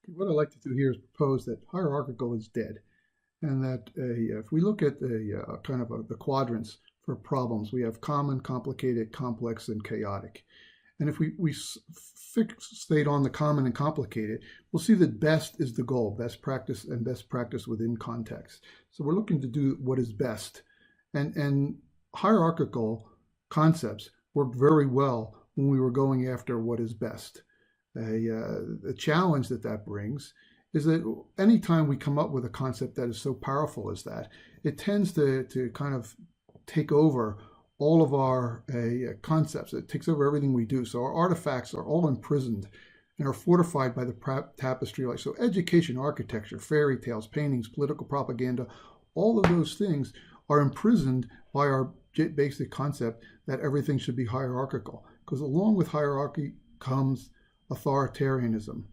What I'd like to do here is propose that hierarchical is dead, and that if we look at the the quadrants for problems, we have common, complicated, complex, and chaotic. And if we fixate on the common and complicated, we'll see that best is the goal, best practice and best practice within context. So we're looking to do what is best. And hierarchical concepts worked very well when we were going after what is best. A challenge that brings is that anytime we come up with a concept that is so powerful as that, it tends to kind of take over all of our concepts. It takes over everything we do. So our artifacts are all imprisoned and are fortified by the tapestry. Like so, education, architecture, fairy tales, paintings, political propaganda, all of those things are imprisoned by our basic concept that everything should be hierarchical. Because along with hierarchy comes authoritarianism,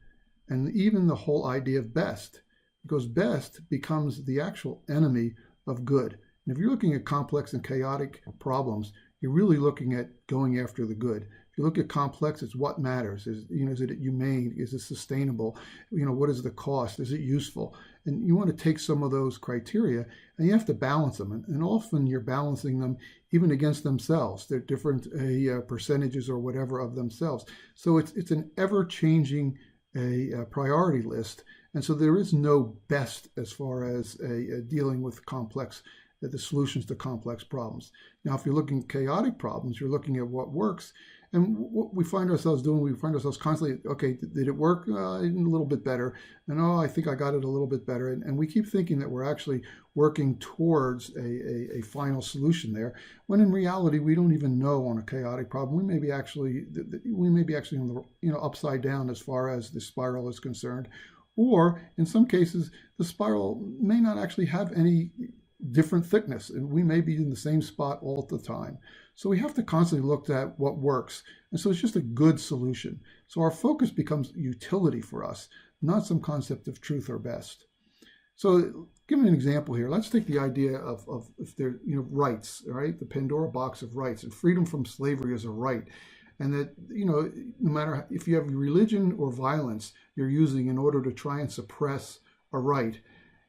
and even the whole idea of best, because best becomes the actual enemy of good. And if you're looking at complex and chaotic problems, you're really looking at going after the good. If you look at complex, it's what matters. Is it humane? Is it sustainable? What is the cost? Is it useful? And you want to take some of those criteria and you have to balance them. And often you're balancing them even against themselves. They're different percentages or whatever of themselves. So it's an ever-changing priority list. And so there is no best as far as dealing with complex the solutions to complex problems. Now, if you're looking at chaotic problems, you're looking at what works. And what we find ourselves doing, we find ourselves constantly, okay, did it work? A little bit better. And oh, I think I got it a little bit better. And we keep thinking that we're actually working towards a final solution there, when in reality, we don't even know on a chaotic problem. We may be actually on the upside down as far as the spiral is concerned. Or in some cases, the spiral may not actually have any different thickness, and we may be in the same spot all the time. So we have to constantly look at what works. And so it's just a good solution. So our focus becomes utility for us, not some concept of truth or best. So give me an example here. Let's take the idea of if there rights, right? The Pandora box of rights, and freedom from slavery is a right. And that, no matter if you have religion or violence you're using in order to try and suppress a right,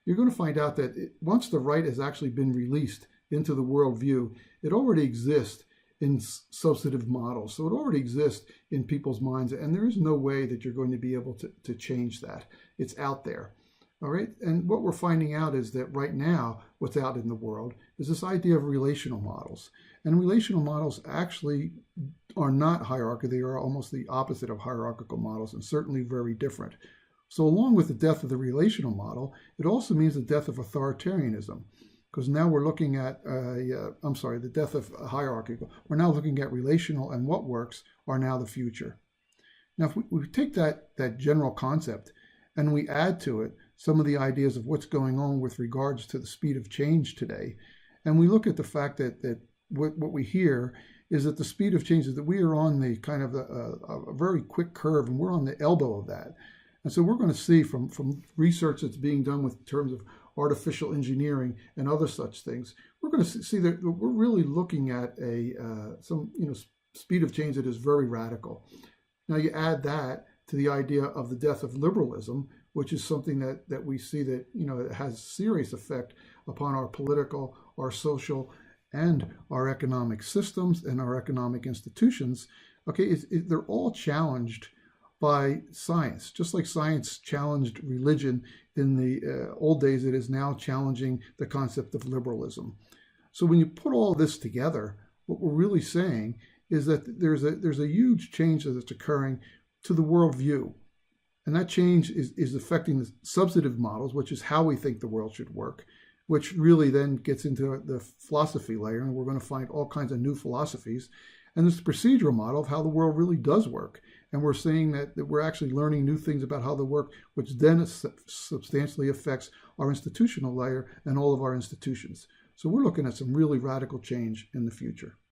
you're going to find out that once the right has actually been released into the worldview, it already exists in substantive models. So it already exists in people's minds, and there is no way that you're going to be able to change that. It's out there. All right. And what we're finding out is that right now, what's out in the world is this idea of relational models. And relational models actually are not hierarchical. They are almost the opposite of hierarchical models, and certainly very different. So along with the death of the relational model, it also means the death of authoritarianism, because now we're looking at, the death of hierarchical. We're now looking at relational, and what works are now the future. Now, if we take that general concept and we add to it some of the ideas of what's going on with regards to the speed of change today, and we look at the fact that what we hear is that the speed of change is that we are on the kind of a very quick curve, and we're on the elbow of that. And so we're going to see from research that's being done with terms of artificial engineering and other such things, we're going to see that we're really looking at some speed of change that is very radical. Now you add that to the idea of the death of liberalism, which is something that we see that it has serious effect upon our political, our social, and our economic systems and our economic institutions. Okay, they're all challenged by science. Just like science challenged religion in the old days, it is now challenging the concept of liberalism. So when you put all this together, what we're really saying is that there's a huge change that's occurring to the worldview. And that change is affecting the substantive models, which is how we think the world should work, which really then gets into the philosophy layer, and we're going to find all kinds of new philosophies. And this procedural model of how the world really does work. And we're seeing that we're actually learning new things about how they work, which then substantially affects our institutional layer and all of our institutions. So we're looking at some really radical change in the future.